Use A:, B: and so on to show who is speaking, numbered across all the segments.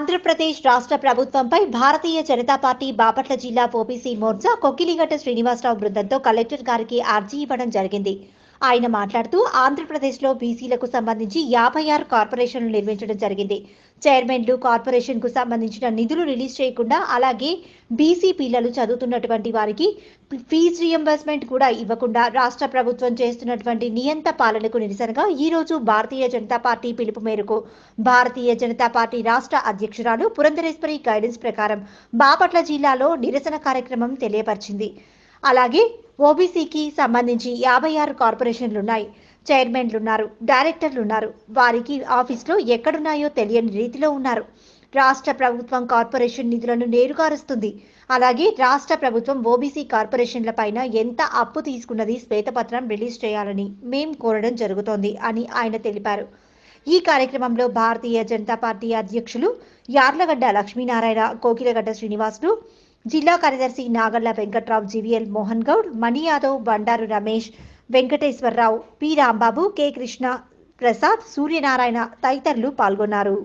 A: ఆంధ్రప్రదేశ్ రాష్ట్ర ప్రభుత్వంపై భారతీయ జనతా పార్టీ బాపట్ల జిల్లా ఓబీసీ మోర్చా కొక్కిలిగడ్డ శ్రీనివాసరావు బృందంతో కలెక్టర్ గారికి అర్జీ ఇవ్వడం జరిగింది. ఆయన మాట్లాడుతూ ఆంధ్రప్రదేశ్లో బీసీలకు సంబంధించి 56 కార్పొరేషన్లు నిర్మించడం జరిగింది. చైర్మన్లు కార్పొరేషన్కు సంబంధించిన నిధులు రిలీజ్ చేయకుండా, అలాగే బీసీ పిల్లలు చదువుతున్నటువంటి వారికి ఫీజు రియంబర్స్మెంట్ కూడా ఇవ్వకుండా రాష్ట్ర ప్రభుత్వం చేస్తున్నటువంటి నియంత పాలనకు నిరసనగా ఈ రోజు భారతీయ జనతా పార్టీ పిలుపు మేరకు భారతీయ జనతా పార్టీ రాష్ట్ర అధ్యక్షురాలు పురంధరేశ్వరి గైడెన్స్ ప్రకారం బాపట్ల జిల్లాలో నిరసన కార్యక్రమం తెలియపరిచింది. అలాగే ఓబీసీకి సంబంధించి 56 కార్పొరేషన్లు ఉన్నాయి. చైర్మన్లు ఉన్నారు, డైరెక్టర్లు ఉన్నారు. వారికి ఆఫీసులో ఎక్కడున్నాయో తెలియని రీతిలో ఉన్నారు. రాష్ట్ర ప్రభుత్వం కార్పొరేషన్ నిధులను నేరుగారుస్తుంది. అలాగే రాష్ట్ర ప్రభుత్వం ఓబీసీ కార్పొరేషన్ల పైన ఎంత అప్పు తీసుకున్నది శ్వేతపత్రం రిలీజ్ చేయాలని మేం కోరడం జరుగుతోంది అని ఆయన తెలిపారు. ఈ కార్యక్రమంలో భారతీయ జనతా పార్టీ అధ్యక్షులు యార్లగడ్డ లక్ష్మీనారాయణ, కోకిలగడ్డ శ్రీనివాసులు, జిల్లా కార్యదర్శి నాగళ్ల వెంకట్రావు, జీవీఎల్ మోహన్ గౌడ్, మణి యాదవ్, బండారు రమేష్, వెంకటేశ్వరరావు, పి రాంబాబు, కె కృష్ణ ప్రసాద్, సూర్యనారాయణ తదితరులు పాల్గొన్నారు.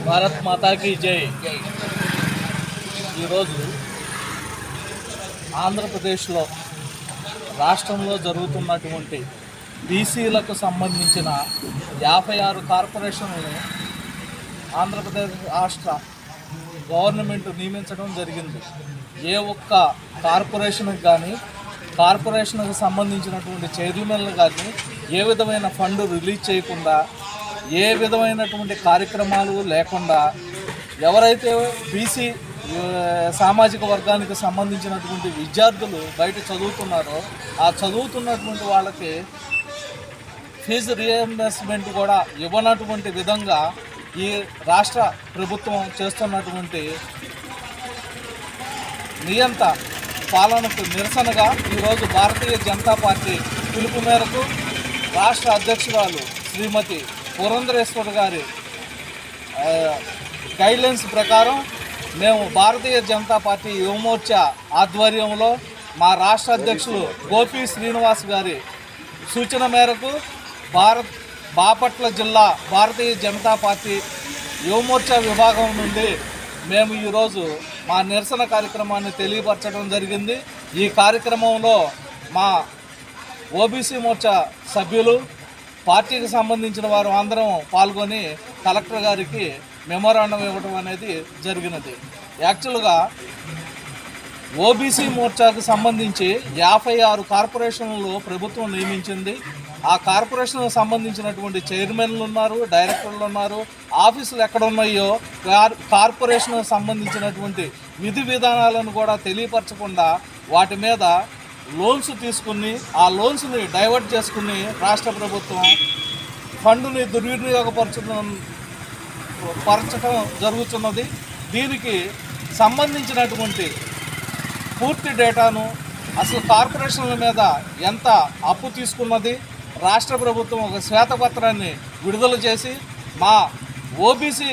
B: భారత్ మాతాకి జై. ఈరోజు ఆంధ్రప్రదేశ్లో రాష్ట్రంలో జరుగుతున్నటువంటి బీసీలకు సంబంధించిన 56 కార్పొరేషన్లను ఆంధ్రప్రదేశ్ రాష్ట్ర గవర్నమెంట్ నియమించడం జరిగింది. ఏ ఒక్క కార్పొరేషన్కి కానీ, కార్పొరేషన్కి సంబంధించినటువంటి చైర్మన్లు కానీ ఏ విధమైన ఫండ్ రిలీజ్ చేయకుండా, ఏ విధమైనటువంటి కార్యక్రమాలు లేకుండా, ఎవరైతే బీసీ సామాజిక వర్గానికి సంబంధించినటువంటి విద్యార్థులు బయట చదువుతున్నారో ఆ చదువుతున్నటువంటి వాళ్ళకి ఫీజు రియంబర్స్మెంట్ కూడా ఇవ్వనటువంటి విధంగా ఈ రాష్ట్ర ప్రభుత్వం చేస్తున్నటువంటి నియంత పాలనకు నిరసనగా ఈరోజు భారతీయ జనతా పార్టీ పిలుపు మేరకు రాష్ట్ర అధ్యక్షురాలు శ్రీమతి పురంధరేశ్వరి గారి గైడ్లైన్స్ ప్రకారం మేము భారతీయ జనతా పార్టీ యువమోర్చా ఆధ్వర్యంలో మా రాష్ట్ర అధ్యక్షులు గోపి శ్రీనివాస్ గారి సూచన మేరకు బాపట్ల జిల్లా భారతీయ జనతా పార్టీ యువమోర్చా విభాగం నుండి మేము ఈరోజు మా నిరసన కార్యక్రమాన్ని తెలియపరచడం జరిగింది. ఈ కార్యక్రమంలో మా ఓబీసీ మోర్చా సభ్యులు, పార్టీకి సంబంధించిన వారు అందరం పాల్గొని కలెక్టర్ గారికి మెమోరాండం ఇవ్వడం అనేది జరిగినది. యాక్చువల్గా ఓబీసీ మోర్చాకు సంబంధించి 56 కార్పొరేషన్లు ప్రభుత్వం నియమించింది. ఆ కార్పొరేషన్కు సంబంధించినటువంటి చైర్మన్లు ఉన్నారు, డైరెక్టర్లు ఉన్నారు. ఆఫీసులు ఎక్కడ ఉన్నాయో కార్పొరేషన్కు సంబంధించినటువంటి విధి విధానాలను కూడా తెలియపరచకుండా వాటి మీద లోన్స్ తీసుకుని ఆ లోన్స్ని డైవర్ట్ చేసుకుని రాష్ట్ర ప్రభుత్వం ఫండ్ని దుర్వినియోగపరచడం జరుగుతున్నది. దీనికి సంబంధించినటువంటి పూర్తి డేటాను, అసలు కార్పొరేషన్ల మీద ఎంత అప్పు తీసుకున్నది రాష్ట్ర ప్రభుత్వం ఒక శ్వేతపత్రాన్ని విడుదల చేసి మా ఓబీసీ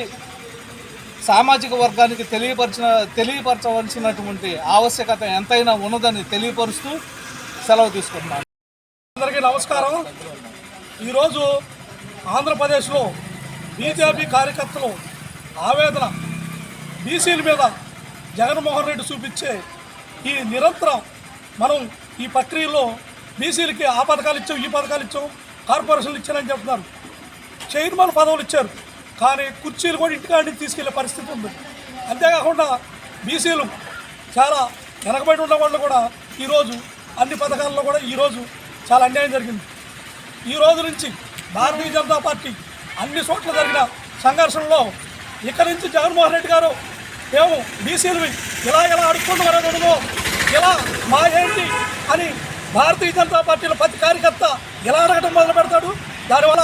B: సామాజిక వర్గానికి తెలియపరచవలసినటువంటి ఆవశ్యకత ఎంతైనా ఉన్నదని తెలియపరుస్తూ సెలవు తీసుకుంటున్నాను.
C: అందరికీ నమస్కారం. ఈరోజు ఆంధ్రప్రదేశ్లో బీజేపీ కార్యకర్తలు ఆవేదన బీసీల మీద జగన్మోహన్ రెడ్డి చూపించే ఈ నిరంతరం మనం ఈ ప్రక్రియలో బీసీలకి ఆ పథకాలు ఇచ్చాం, ఈ పథకాలు ఇచ్చాం, కార్పొరేషన్లు ఇచ్చారని చెప్తున్నారు. చైర్మన్ పదవులు ఇచ్చారు, కానీ కుర్చీలు కూడా ఇంటికాడికి తీసుకెళ్లే పరిస్థితి ఉంది. అంతేకాకుండా బీసీలు చాలా వెనకబడి ఉన్న వాళ్ళు కూడా ఈరోజు అన్ని పథకాల్లో కూడా ఈరోజు చాలా అన్యాయం జరిగింది. ఈ రోజు నుంచి భారతీయ జనతా పార్టీ అన్ని చోట్ల జరిగిన సంఘర్షణలో ఇక్కడి నుంచి జగన్మోహన్ రెడ్డి గారు మేము బీసీలు ఇలా అడుక్కుంటున్నారో ఇలా మా ఏంటి అని భారతీయ జనతా పార్టీలో ప్రతి కార్యకర్త ఎలా అడగడం మొదలు పెడతాడు. దానివల్ల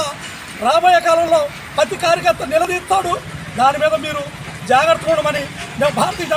C: రాబోయే కాలంలో ప్రతి కార్యకర్త నిలదీస్తాడు. దాని మీద మీరు జాగ్రత్త ఉండమని మేము భారతీయ